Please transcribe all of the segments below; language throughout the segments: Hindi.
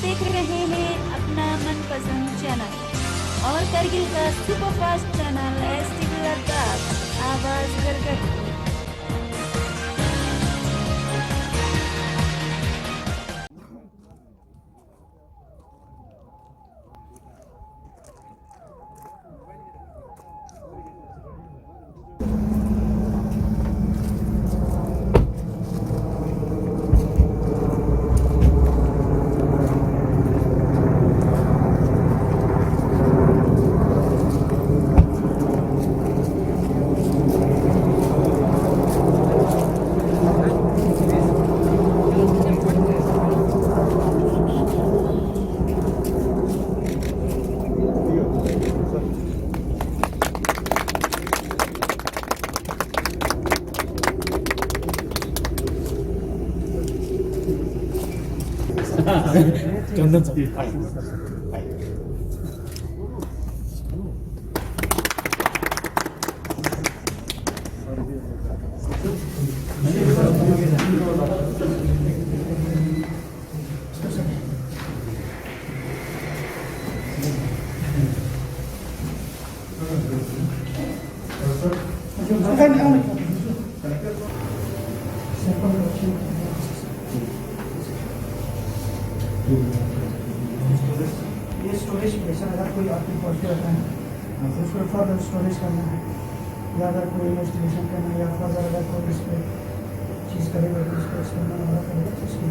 देख रहे हैं अपना मनपसंद चैनल और करगिल का सुपरफास्ट चैनल STV लद्दाख, आवाज गरगट। चंदन सर ये स्टोरेज प्रेशर अगर कोई आपकी पॉजिटिव आता है तो उसको फर्दर स्टोरेज करना है या अगर कोई इन्वेस्टिगेशन करना है या फर्दर अगर कोई इस पर चीज़ करेगा तो इसको एक्सपेरिमेंट वगैरह करेगा तो उसकी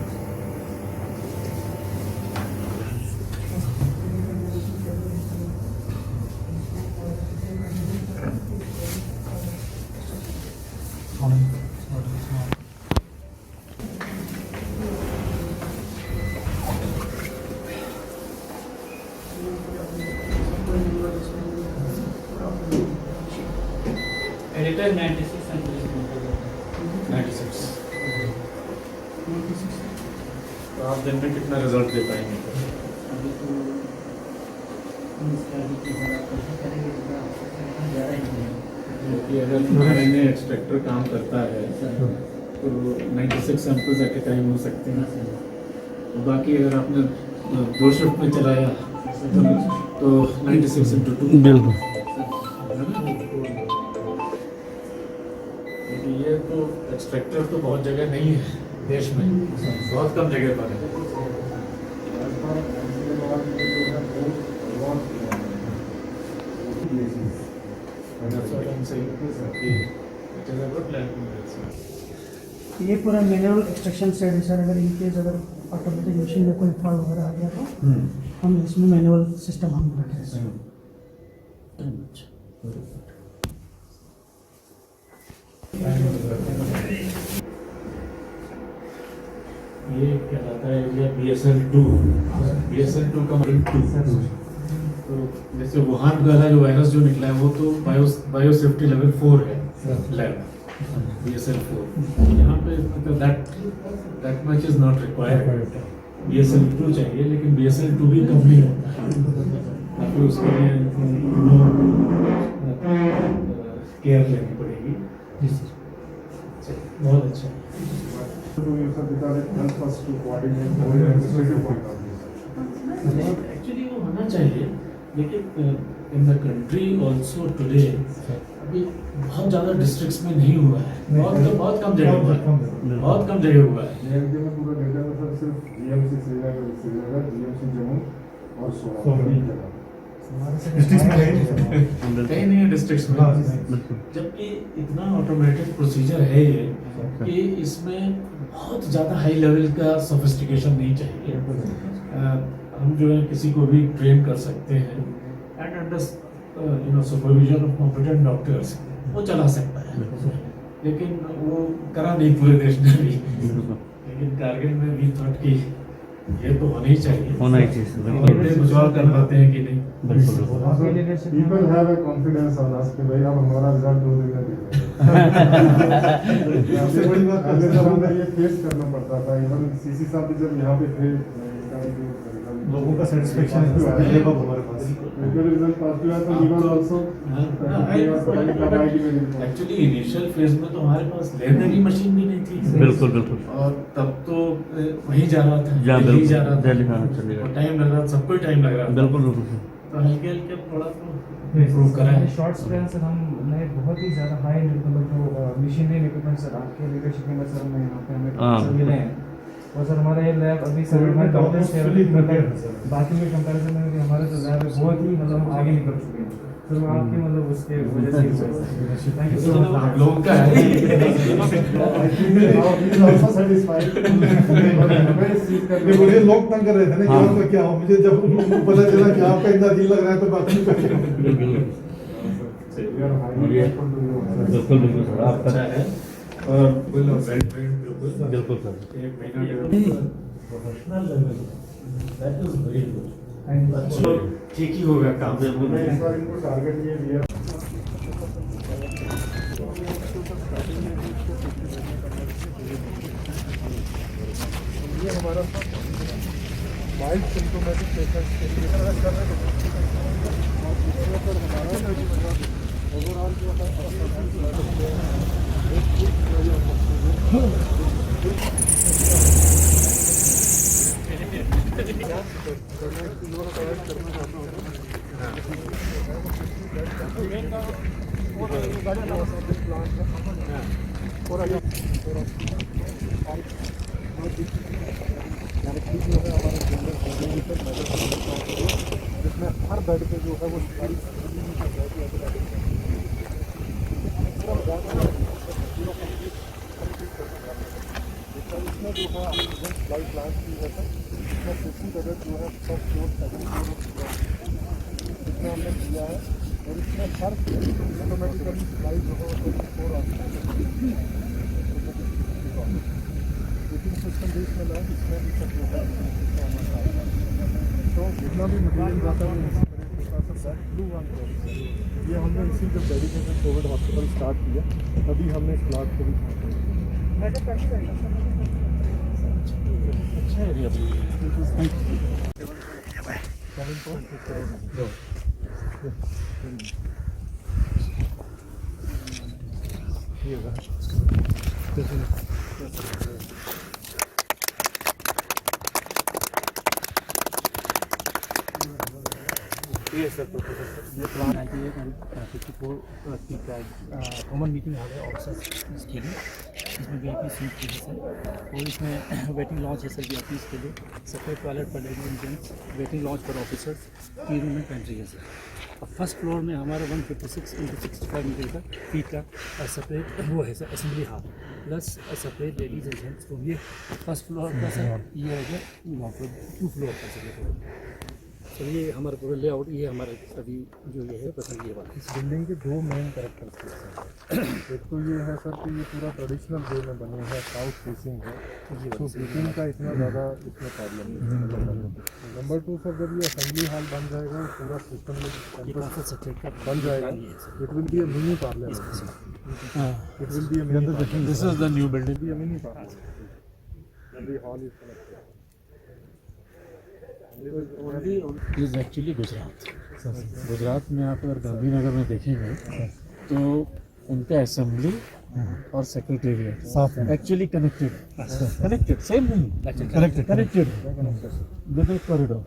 एडिटर 96 तो आप दिन में कितना रिजल्ट दे पाएंगे? अभी तो क्योंकि अगर RNA एक्सट्रैक्टर काम करता है तो 96 सैंपल्स एट ए टाइम हो सकते हैं। बाकी अगर आपने 2 शिफ्ट में चलाया तो 96 इंटू 2 बिल्कुल। ये तो एक्सट्रैक्टर तो बहुत जगह नहीं है देश में, बहुत कम जगह पर है। ये पूरा मैनुअल एक्सट्रैक्शन सेट है सर। अगर इनकेस अगर ऑटोमेटिक मशीन में कोई फॉल्ट वगैरह आ गया तो हम इसमें मैनुअल सिस्टम हम रखें। ये कहलाता है ये BSL-2 का मतलब 2। तो जैसे वुहान वाला जो वायरस जो निकला है वो तो बायो सेफ्टी लेवल 4 है लैब BSL-4। यहाँ पे that much is not required. BSL-2 चाहिए लेकिन BSL-2 भी कम नहीं होता है, आपको उसके लिए केयर लेनी पड़ेगी। जी सर, बहुत अच्छा। एक्चुअली वो होना चाहिए लेकिन in the country also today अभी बहुत ज़्यादा डिस्ट्रिक्ट्स में नहीं हुआ है, बहुत कम जगह हुआ है, बहुत कम जगह हुआ है। पूरा डेटा में सर सिर्फ GMC श्रीनगर, GMC जम्मू और सोना कहीं नहीं है डिस्ट्रिक्ट्स में, जबकि इतना ऑटोमेटेड प्रोसीजर है ये कि इसमें बहुत ज़्यादा हाई लेवल का सोफिस्टिकेशन नहीं चाहिए। हम जो है किसी को भी ट्रेन कर सकते हैं and under supervision of competent doctors वो चला सकता है, लेकिन वो करा नहीं पूरे देश में भी। लेकिन कारगिल में भी थॉट कि ये तो होना ही चाहिए, गुजरात कर पाते हैं कि नहीं। People have a confidence on us कि भाई अब हमारा रिजल्ट 2 दिन में दिखेगा। ये फेस करना पड़ता था। इवन CC साहब भी जब यहाँ पे थे लोगों का सेटिस्फेक्शन है हमारे पास रिजल्ट पॉजिटिव है तो liver also actually initial phase में तो हमारे पास लैबोरेटरी मशीन भी नहीं थी। बिल्कुल बिल्कुल। और तब तो वहीं जा रहा था, जा दिल्ली बिल्कुल, जा रहा था, दिल्ली, हाँ, चलेगा। और टाइम लग रहा था, सबको टाइम लग रहा था। बिल्कुल बिल्कुल। तो हल्के हल्के थोड़ा तो इम्प्रूव करा है। शॉर्ट स्पैन सर हमने बहुत ही ज़्यादा हाई मतलब जो मशीनरी इक्विपमेंट सर आपके लीडरशिप में सर हमें यहाँ पे हमें हाँ। सर मिले हैं। और सर हमारा ये लैब अभी सर हमारे डॉक्टर से बाकी के कंपैरिजन में भी हमारा जो लैब है बहुत ही मतलब हम आगे निकल चुके हैं सर। आपके मतलब उसके वजह से थैंक यू सो मच। आप लोग का है मुझे लोग तंग कर रहे थे ना कि आपका क्या हो, मुझे जब पता चला कि आपका इतना दिल लग रहा है तो बात नहीं करेंगे। बिल्कुल बिल्कुल सर आपका अच्छा है। और बिल्कुल सर। एक महीना professional level that is very good. अच्छा ठीक ही होगा काम। मैं इस बार इनको टारगेट ये दिया ये हमारा माइल्ड सिम्टोमेटिक पेशेंट्स के लिए ओवरऑल जो जिसमें हर बेड पे जो है वो सारी इसमें जो है फ्लाइट प्लान की है सर, इसमें 50 बेड जो है फर्स्ट फ्लोर सेकंड फ्लोर इसमें हमने किया है। और इसमें हर ऑटोमेटिकली फ्लाइट जो है वो 24 सिस्टम भी इसमें लगा, इसमें भी सब जो है तो जितना भी मटीरियल जाता है ये हमने इसी जब डेडिकेटेड कोविड हॉस्पिटल स्टार्ट किया तभी हमने इस प्लाट को भी अच्छा एरिया Yes, sir, Professor. ये प्लान है कि 54 की कॉमन मीटिंग हॉल है ऑफिसर्स के लिए। इसमें VIP सीट की है सर, और इसमें वेटिंग लॉन्च है सर VIPs के लिए, separate toilet for ladies and gents, waiting launch for officers, की रूम एंड पेंट्री है सर। और फर्स्ट फ्लोर में हमारा 156 × 65 मीटर का फीट का सेपरेट वो है sir assembly hall, plus separate ladies and gents. तो ये फर्स्ट फ्लोर का सर ये हो गया 2 फ्लोर का सर। तो ये हमारा पूरा लेआउट ये हमारा अभी जो ये है पसंद ये वाला। इस बिल्डिंग के दो मेन कैरेक्टर्स हैं सर। एक तो ये है सर कि ये पूरा ट्रेडिशनल वे में बने हैं, साउथ फेसिंग है, तो ब्रीथिंग का इतना ज़्यादा इसमें प्रॉब्लम नहीं है। नंबर 2 सर जब ये असेंबली हॉल बन जाएगा पूरा सिस्टम में बन जाएगा, it will be a mini parliament, it will be a mini, this is the new building, be a mini parliament, every hall is connected. Is actually Gujarat में आप अगर गांधीनगर में देखेंगे तो उनका असेंबली और सेक्रेटेरिएट एक्चुअली कनेक्टेड सेम नहीं कनेक्टेड विद ए कॉरिडोर।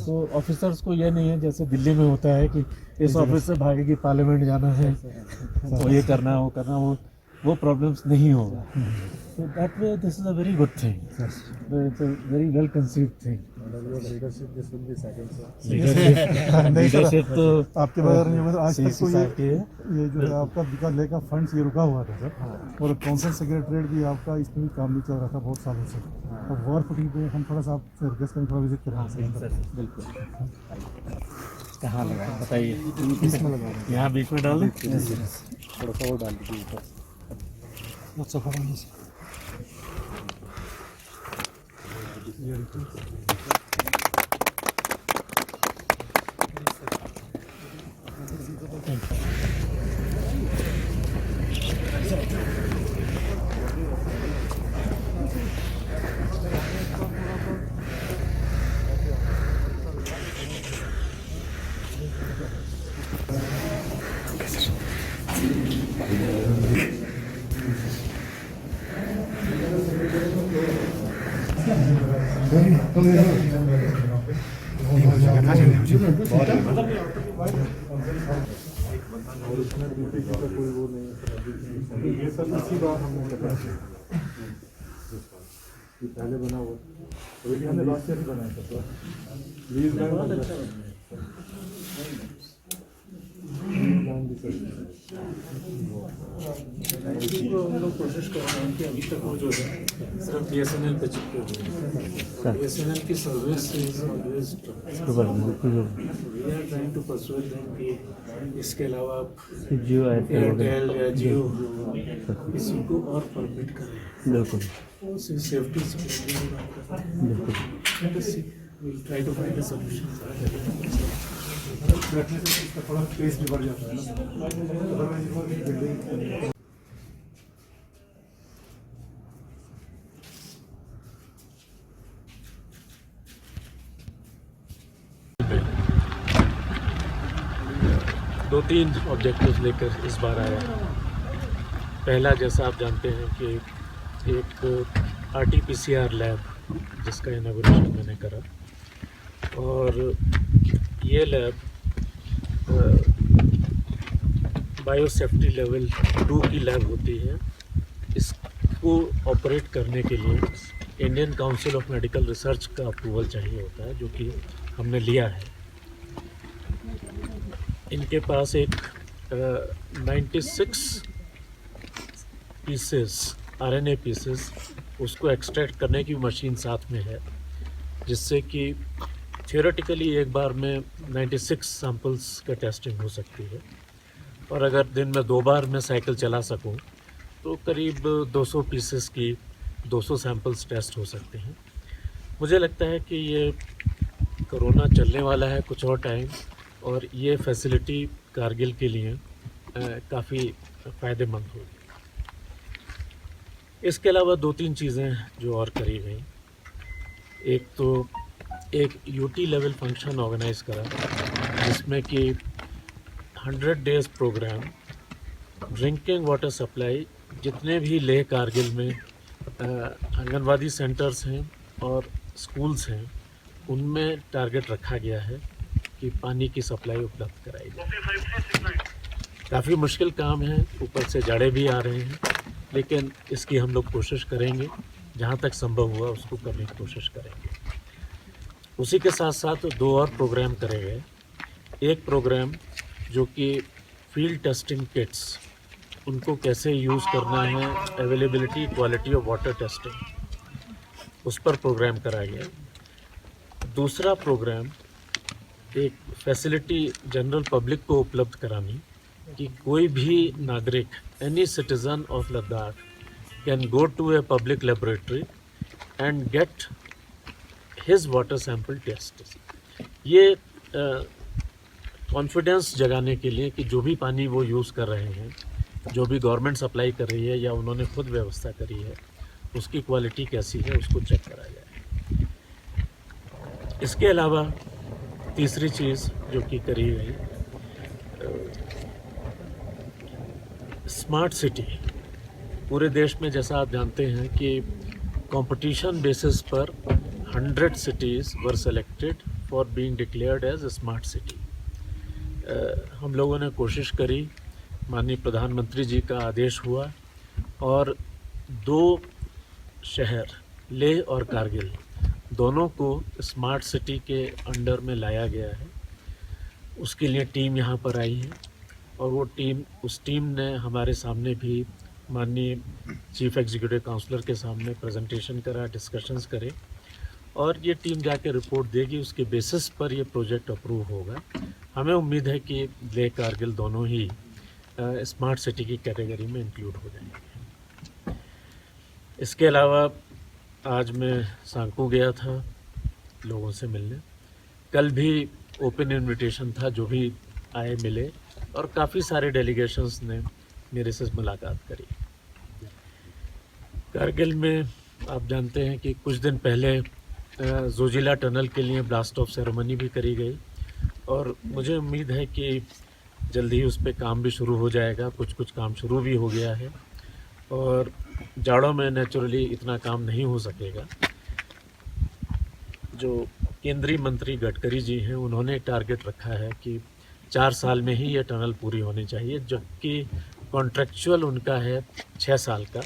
तो ऑफिसर्स को यह नहीं है जैसे दिल्ली में होता है कि इस ऑफिस से भागे कि पार्लियामेंट जाना है, तो ये करना वो करना, वो प्रॉब्लम्स नहीं होगा। So that way, this is a very good thing. It's a very well conceived thing. Leadership तो आपके बगैर नहीं होगा। आज तक तो ये जो है आपका विकास लेकर फंड्स ये रुका हुआ था सर, और काउंसिल सेक्रेटरीट भी आपका इसमें भी काम नहीं चल रहा था बहुत सालों से। और वॉर फुटिंग पे हम थोड़ा सा आपसे रिक्वेस्ट करें, थोड़ा विजिट करें। बिल्कुल। कहाँ लगा बताइए? इसमें लगा यहाँ बीच में डाल दें? थोड़ा सा और डाल दीजिए ऊपर। और उसमें DPP का कोई वो नहीं है। ये सब इसी बार हमने लगाया ये पहले बना हुआ तो ये हमने लास्ट ईयर बनाया था लीज लैंड बहुत अच्छा हम लोग कोशिश कर रहे हैं कि अभी तक वो जो है सिर्फ BSNL पे चिपके हुए हैं। BSNL की service is always we are trying to persuade them कि इसके अलावा एयरटेल या जियो किसी को और परमिट करें। बिल्कुल सेफ्टी से will try to find a solution. बैठने से इसका थोड़ा स्पेस भी बढ़ जाता है ना अदरवाइज बिल्डिंग दो तीन ऑब्जेक्टिव लेकर इस बार आया है। पहला, जैसा आप जानते हैं कि एक RT-PCR लैब जिसका इनॉग्रेशन मैंने करा, और ये लैब बायो सेफ्टी लेवल 2 की लैब होती है। इसको ऑपरेट करने के लिए Indian council of medical research का अप्रूवल चाहिए होता है, जो कि हमने लिया है। इनके पास एक 96 पीसेस RNA पीसेस उसको एक्सट्रैक्ट करने की मशीन साथ में है, जिससे कि थियोरेटिकली एक बार में 96 सैंपल्स का टेस्टिंग हो सकती है। और अगर दिन में 2 बार मैं साइकिल चला सकूं तो करीब 200 पीसेस की 200 सैंपल्स टेस्ट हो सकते हैं। मुझे लगता है कि ये कोरोना चलने वाला है कुछ और टाइम, और ये फैसिलिटी कारगिल के लिए काफ़ी फ़ायदेमंद होगी। इसके अलावा 2-3 चीज़ें जो और करी गई। एक तो एक UT लेवल फंक्शन ऑर्गेनाइज करा, जिसमें कि 100 days programme drinking water supply जितने भी लेह कारगिल में आंगनवाड़ी सेंटर्स हैं और स्कूल्स हैं, उनमें टारगेट रखा गया है कि पानी की सप्लाई उपलब्ध कराई जाए। काफ़ी मुश्किल काम है, ऊपर से जाड़े भी आ रहे हैं, लेकिन इसकी हम लोग कोशिश करेंगे, जहाँ तक संभव हुआ उसको करने की कोशिश करेंगे। उसी के साथ साथ 2 और प्रोग्राम करे गए। एक प्रोग्राम जो कि फील्ड टेस्टिंग किट्स, उनको कैसे यूज़ करना है, availability quality of water testing, उस पर प्रोग्राम कराया गया। दूसरा प्रोग्राम एक फैसिलिटी जनरल पब्लिक को उपलब्ध करानी कि कोई भी नागरिक, any citizen of Ladakh can go to a public laboratory and get his water sample test. ये कॉन्फिडेंस जगाने के लिए कि जो भी पानी वो यूज़ कर रहे हैं, जो भी गवर्नमेंट सप्लाई कर रही है या उन्होंने खुद व्यवस्था करी है, उसकी क्वालिटी कैसी है उसको चेक करा जाए। इसके अलावा तीसरी चीज़ जो कि करी गई, स्मार्ट सिटी। पूरे देश में जैसा आप जानते हैं कि कंपटीशन बेसिस पर 100 cities were selected for being declared as smart city. हम लोगों ने कोशिश करी, माननीय प्रधानमंत्री जी का आदेश हुआ, और 2 शहर लेह और कारगिल दोनों को स्मार्ट सिटी के अंडर में लाया गया है। उसके लिए टीम यहाँ पर आई है, और वो टीम, उस टीम ने हमारे सामने भी माननीय चीफ एग्जीक्यूटिव काउंसलर के सामने प्रेजेंटेशन करा, डिस्कशंस करे, और ये टीम जाके रिपोर्ट देगी। उसके बेसिस पर ये प्रोजेक्ट अप्रूव होगा। हमें उम्मीद है कि लेह कारगिल दोनों ही स्मार्ट सिटी की कैटेगरी में इंक्लूड हो जाएंगे। इसके अलावा आज मैं सांकू गया था लोगों से मिलने। कल भी ओपन इनविटेशन था, जो भी आए मिले, और काफ़ी सारे डेलीगेशंस ने मेरे से मुलाकात करी। कारगिल में आप जानते हैं कि कुछ दिन पहले जोजिला टनल के लिए ब्लास्ट ऑफ सेरेमनी भी करी गई, और मुझे उम्मीद है कि जल्दी ही उस पर काम भी शुरू हो जाएगा। कुछ काम शुरू भी हो गया है, और जाड़ों में नेचुरली इतना काम नहीं हो सकेगा। जो केंद्रीय मंत्री गडकरी जी हैं उन्होंने टारगेट रखा है कि 4 साल में ही ये टनल पूरी होनी चाहिए, जबकि कॉन्ट्रेक्चुअल उनका है 6 साल का।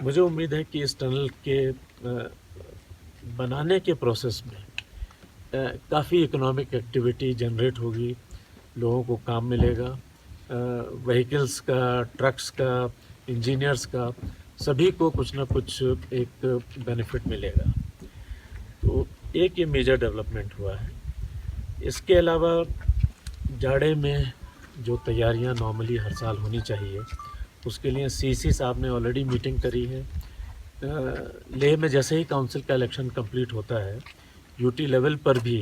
मुझे उम्मीद है कि इस टनल के बनाने के प्रोसेस में काफ़ी इकोनॉमिक एक्टिविटी जनरेट होगी, लोगों को काम मिलेगा, व्हीकल्स का, ट्रक्स का, इंजीनियर्स का, सभी को कुछ ना कुछ एक बेनिफिट मिलेगा। तो एक ये मेजर डेवलपमेंट हुआ है। इसके अलावा जाड़े में जो तैयारियां नॉर्मली हर साल होनी चाहिए, उसके लिए सीसी साहब ने ऑलरेडी मीटिंग करी है। लेह में जैसे ही काउंसिल का इलेक्शन कंप्लीट होता है, यूटी लेवल पर भी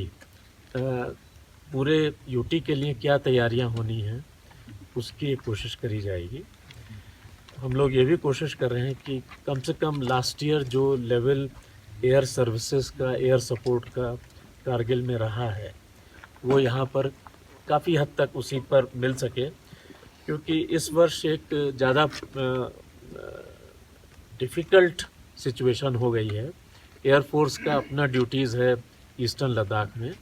पूरे यूटी के लिए क्या तैयारियां होनी हैं उसकी कोशिश करी जाएगी। हम लोग ये भी कोशिश कर रहे हैं कि कम से कम लास्ट ईयर जो लेवल एयर सर्विसेज का, एयर सपोर्ट का कारगिल में रहा है, वो यहाँ पर काफ़ी हद तक उसी पर मिल सके, क्योंकि इस वर्ष एक ज़्यादा डिफ़िकल्ट सिचुएशन हो गई है। एयरफोर्स का अपना ड्यूटीज़ है ईस्टर्न लद्दाख में,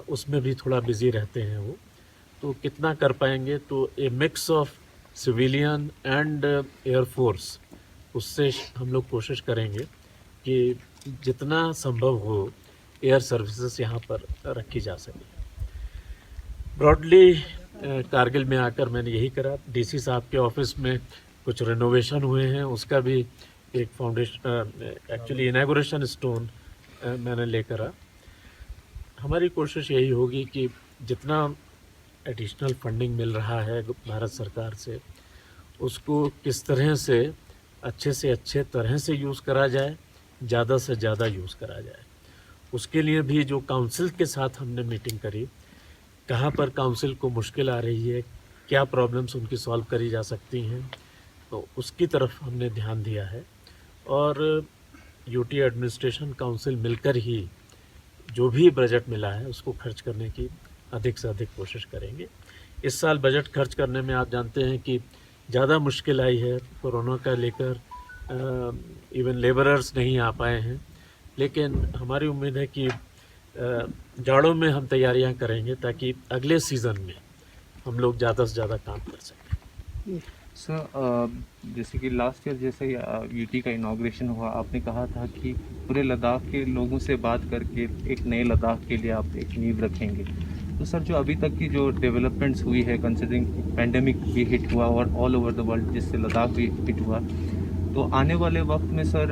उसमें भी थोड़ा बिज़ी रहते हैं वो, तो कितना कर पाएंगे। तो a mix of civilian and air force, उससे हम लोग कोशिश करेंगे कि जितना संभव हो एयर सर्विसेज यहाँ पर रखी जा सके। ब्रॉडली कारगिल में आकर मैंने यही करा। डीसी साहब के ऑफिस में कुछ रेनोवेशन हुए हैं, उसका भी एक फाउंडेशन, एक्चुअली इनॉग्रेशन स्टोन मैंने लेकर आ। हमारी कोशिश यही होगी कि जितना एडिशनल फंडिंग मिल रहा है भारत सरकार से, उसको किस तरह से अच्छे तरह से यूज़ करा जाए, ज़्यादा से ज़्यादा यूज़ करा जाए। उसके लिए भी जो काउंसिल के साथ हमने मीटिंग करी, कहाँ पर काउंसिल को मुश्किल आ रही है, क्या प्रॉब्लम्स उनकी सॉल्व करी जा सकती हैं, तो उसकी तरफ हमने ध्यान दिया है। और यूटी एडमिनिस्ट्रेशन काउंसिल मिलकर ही जो भी बजट मिला है उसको खर्च करने की अधिक से अधिक कोशिश करेंगे। इस साल बजट खर्च करने में आप जानते हैं कि ज़्यादा मुश्किल आई है, कोरोना का लेकर इवन लेबरर्स नहीं आ पाए हैं, लेकिन हमारी उम्मीद है कि जाड़ों में हम तैयारियां करेंगे ताकि अगले सीज़न में हम लोग ज़्यादा से ज़्यादा काम कर सकें। सर, जैसे कि लास्ट ईयर जैसे यूटी का इनाग्रेशन हुआ, आपने कहा था कि पूरे लद्दाख के लोगों से बात करके एक नए लद्दाख के लिए आप एक नींव रखेंगे। तो सर, जो अभी तक की जो डेवलपमेंट्स हुई है, कंसिडरिंग पैंडेमिक भी हिट हुआ और ऑल ओवर द वर्ल्ड जिससे लद्दाख भी हिट हुआ, तो आने वाले वक्त में सर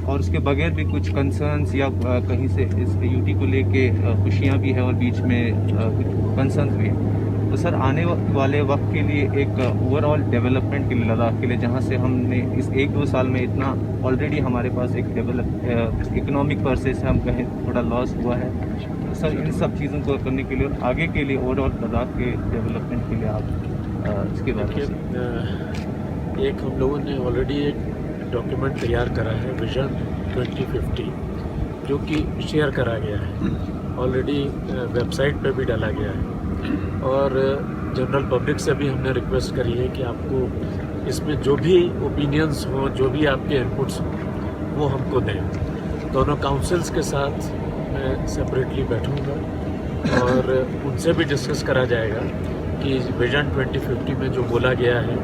और उसके बगैर भी कुछ कंसर्न्स या कहीं से इस यूटी को लेके खुशियाँ भी है और बीच में कुछ कंसर्न्स भी है, तो सर आने वाले वक्त के लिए एक ओवरऑल डेवलपमेंट के लिए लद्दाख के लिए, जहाँ से हमने इस 1-2 साल में इतना ऑलरेडी हमारे पास एक इकोनॉमिक प्रोसेस है, हम कहें थोड़ा लॉस हुआ है, तो सर इन सब चीज़ों को करने के लिए और आगे के लिए ओवरऑल लद्दाख के डेवलपमेंट के लिए आप इसके बारे में। एक हम लोगों ने ऑलरेडी एक डॉक्यूमेंट तैयार करा है, विजन 2050, जो कि शेयर करा गया है, ऑलरेडी वेबसाइट पे भी डाला गया है, और जनरल पब्लिक से भी हमने रिक्वेस्ट करी है कि आपको इसमें जो भी ओपिनियंस हों, जो भी आपके इनपुट्स हों, वो हमको दें। दोनों काउंसिल्स के साथ मैं सेपरेटली बैठूंगा और उनसे भी डिस्कस करा जाएगा कि विजन 2050 में जो बोला गया है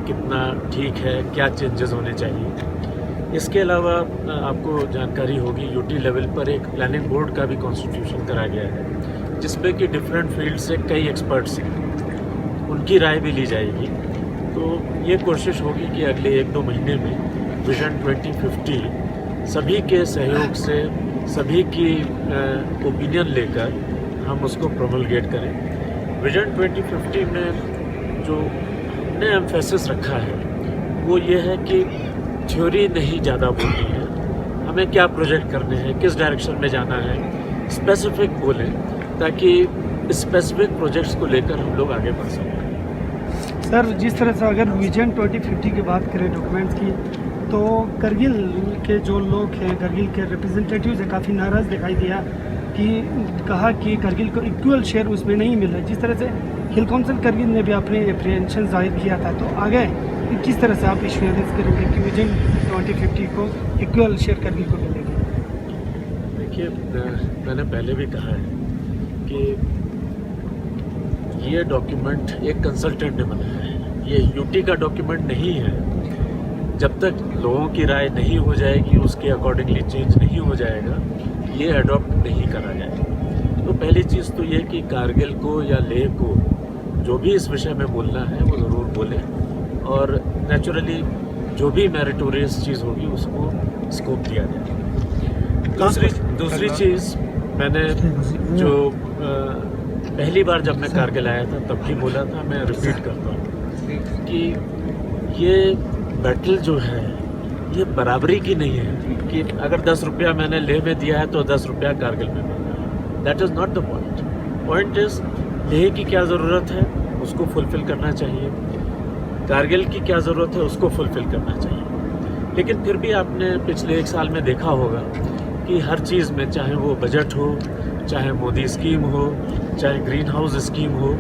कितना ठीक है, क्या चेंजेस होने चाहिए। इसके अलावा आपको जानकारी होगी, यूटी लेवल पर एक प्लानिंग बोर्ड का भी कॉन्स्टिट्यूशन करा गया है, जिसमें कि डिफरेंट फील्ड से कई एक्सपर्ट्स हैं, उनकी राय भी ली जाएगी। तो ये कोशिश होगी कि अगले 1-2 महीने में विजन 2050 सभी के सहयोग से, सभी की ओपिनियन लेकर हम उसको प्रोमलगेट करें। विजन 2050 में जो हमने एम्फेसिस रखा है वो ये है कि थ्योरी नहीं ज़्यादा बोलनी है, हमें क्या प्रोजेक्ट करने हैं, किस डायरेक्शन में जाना है, स्पेसिफिक बोलें, ताकि स्पेसिफिक प्रोजेक्ट्स को लेकर हम लोग आगे बढ़ सकें। सर, जिस तरह से अगर विजन 2050 की बात करें डॉक्यूमेंट्स की, तो करगिल के जो लोग हैं, करगिल के रिप्रेजेंटेटिव्स हैं, काफ़ी नाराज़ दिखाई दिया कि कहा कि करगिल को इक्वल शेयर उसमें नहीं मिल रहा। जिस तरह से हिल काउंसिल करगिल ने भी अपने एप्रीहेंशन जाहिर किया था, तो आगे किस तरह से आप इश्योरेंस करेंगे कि विजन 2050 को इक्वल शेयर करगिल को मिलेगी? देखिए मैंने पहले भी कहा है कि ये डॉक्यूमेंट एक कंसल्टेंट ने बनाया है, ये यूटी का डॉक्यूमेंट नहीं है। जब तक लोगों की राय नहीं हो जाएगी, उसके अकॉर्डिंगली चेंज नहीं हो जाएगा, ये अडॉप्ट नहीं करा जाएगा। तो पहली चीज़ तो ये कि कारगिल को या लेह को जो भी इस विषय में बोलना है वो ज़रूर बोलें, और नेचुरली जो भी मेरिटोरियस चीज़ होगी उसको स्कोप दिया जाए। दूसरी चीज़ मैंने जो पहली बार जब मैं कारगिल आया था तब भी बोला था, मैं रिपीट करता हूँ कि ये बैटल जो है ये बराबरी की नहीं है कि अगर 10 रुपया मैंने लेह में दिया है तो 10 रुपया कारगिल में मिलना है। That is not the point. Point is Leh की क्या ज़रूरत है उसको फुलफ़िल करना चाहिए, कारगिल की क्या ज़रूरत है उसको फुलफ़िल करना चाहिए। लेकिन फिर भी आपने पिछले 1 साल में देखा होगा कि हर चीज़ में, चाहे वो बजट हो, चाहे मोदी स्कीम हो, चाहे ग्रीन हाउस स्कीम हो,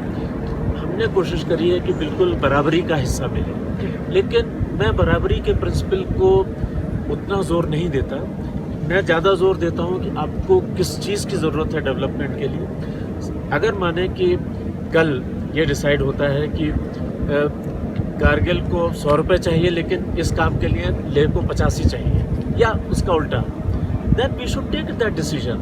हमने कोशिश करी है कि बिल्कुल बराबरी का हिस्सा मिले। लेकिन मैं बराबरी के प्रिंसिपल को उतना ज़ोर नहीं देता, मैं ज़्यादा ज़ोर देता हूँ कि आपको किस चीज़ की ज़रूरत है डेवलपमेंट के लिए। अगर माने कि कल ये डिसाइड होता है कि कारगिल को 100 रुपये चाहिए लेकिन इस काम के लिए लेह को 85 चाहिए, या उसका उल्टा, then we should take that decision.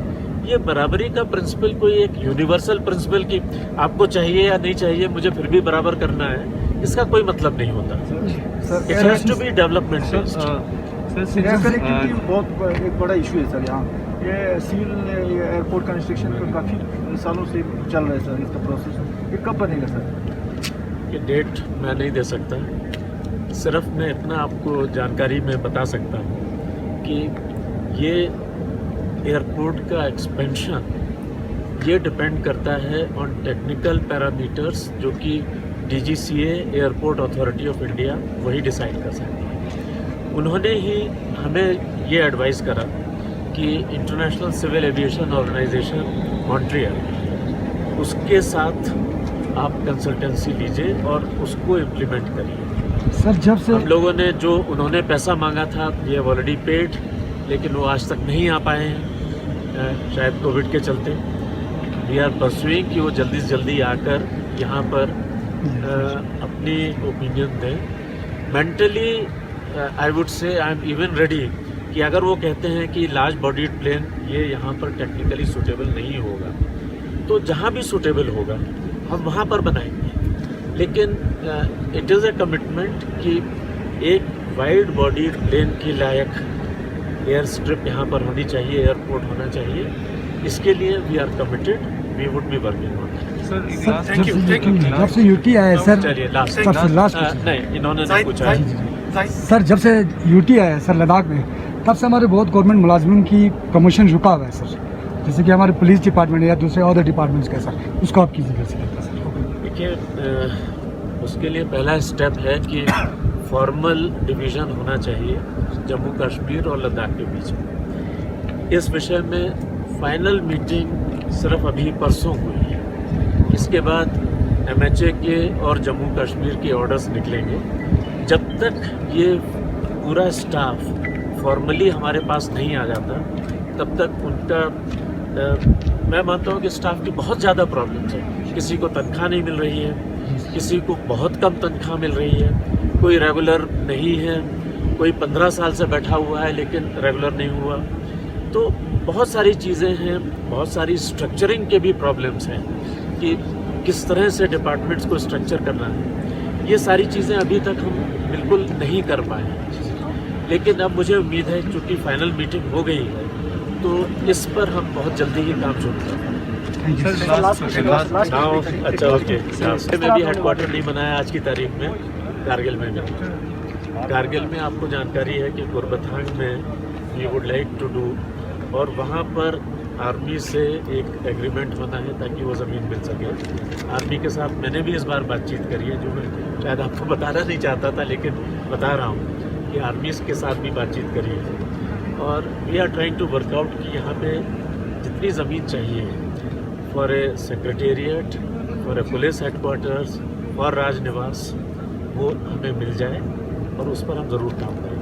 ये बराबरी का प्रिंसिपल कोई एक यूनिवर्सल प्रिंसिपल कि आपको चाहिए या नहीं चाहिए, मुझे फिर भी बराबर करना है, इसका कोई मतलब नहीं होता। It has to be development based. Connectivity बहुत एक बड़ा इशू है सर यहाँ। ये सिविल एयरपोर्ट कंस्ट्रक्शन का काफ़ी सालों से चल रहा है सर, इसका प्रोसेस ये कब बनेगा सर? ये डेट मैं नहीं दे सकता, सिर्फ मैं इतना आपको जानकारी में बता सकता हूँ कि ये एयरपोर्ट का एक्सपेंशन ये डिपेंड करता है ऑन टेक्निकल पैरामीटर्स जो कि DGCA airport authority of India वही डिसाइड कर सकती है। उन्होंने ही हमें ये एडवाइस करा कि international civil aviation organisation Montreal, उसके साथ आप कंसल्टेंसी लीजिए और उसको इम्प्लीमेंट करिए। सर जब से हम लोगों ने जो उन्होंने पैसा मांगा था वी हैव ऑलरेडी पेड, लेकिन वो आज तक नहीं आ पाए हैं, शायद कोविड के चलते। वी आर परसुइंग कि वो जल्दी से जल्दी आकर यहाँ पर अपनी ओपिनियन दें। Mentally I would say I am even ready कि अगर वो कहते हैं कि लार्ज बॉडीड प्लेन ये यहाँ पर टेक्निकली सूटेबल नहीं होगा, तो जहाँ भी सूटेबल होगा हम वहाँ पर बनाएंगे। लेकिन इट इज़ ए कमिटमेंट कि एक वाइड बॉडीड प्लेन की लायक एयर स्ट्रिप यहाँ पर होनी चाहिए, एयरपोर्ट होना चाहिए। इसके लिए we are committed, we would be working on that. Thank you. जब से यूटी आया है सर, चलिए लास्ट नहीं, इन्होंने नहीं पूछा है। सर जब से यूटी आया है सर लद्दाख में, तब से हमारे बहुत गवर्नमेंट मुलाजमिन की प्रमोशन रुका हुआ है सर, जैसे कि हमारे पुलिस डिपार्टमेंट या दूसरे अदर डिपार्टमेंट्स का सर, उसको आप कीजिएगा सर। देखिए उसके लिए पहला स्टेप है कि फॉर्मल डिवीज़न होना चाहिए जम्मू कश्मीर और लद्दाख के बीच में। इस विषय में फाइनल मीटिंग सिर्फ अभी परसों हुई है। इसके बाद MHA के और जम्मू कश्मीर के ऑर्डर्स निकलेंगे। जब तक ये पूरा स्टाफ फॉर्मली हमारे पास नहीं आ जाता, तब तक उनका मैं मानता हूँ कि स्टाफ की बहुत ज़्यादा प्रॉब्लम्स है। किसी को तनख्वाह नहीं मिल रही है, किसी को बहुत कम तनख्वाह मिल रही है, कोई रेगुलर नहीं है, कोई 15 साल से बैठा हुआ है लेकिन रेगुलर नहीं हुआ। तो बहुत सारी चीज़ें हैं, बहुत सारी स्ट्रक्चरिंग के भी प्रॉब्लम्स हैं कि किस तरह से डिपार्टमेंट्स को स्ट्रक्चर करना है। ये सारी चीज़ें अभी तक हम बिल्कुल नहीं कर पाए हैं, लेकिन अब मुझे उम्मीद है क्योंकि फाइनल मीटिंग हो गई है तो इस पर हम बहुत जल्दी ही काम शुरू करेंगे। अच्छा ओके, में भी हेडक्वार्टर नहीं बनाया आज की तारीख में, कारगिल में भी। कारगिल में आपको जानकारी है कि गुरबथांग में we would like to do, और वहाँ पर आर्मी से एक एग्रीमेंट होना है ताकि वो ज़मीन मिल सके। आर्मी के साथ मैंने भी इस बार बातचीत करी है, जो मैं शायद आपको बताना नहीं चाहता था लेकिन बता रहा हूँ कि आर्मी के साथ भी बातचीत करी है। और we are trying to work out कि यहाँ पे जितनी ज़मीन चाहिए for a secretariat, for a police headquarters, for Raj Niwas, वो हमें मिल जाए और उस पर हम ज़रूर काम करेंगे।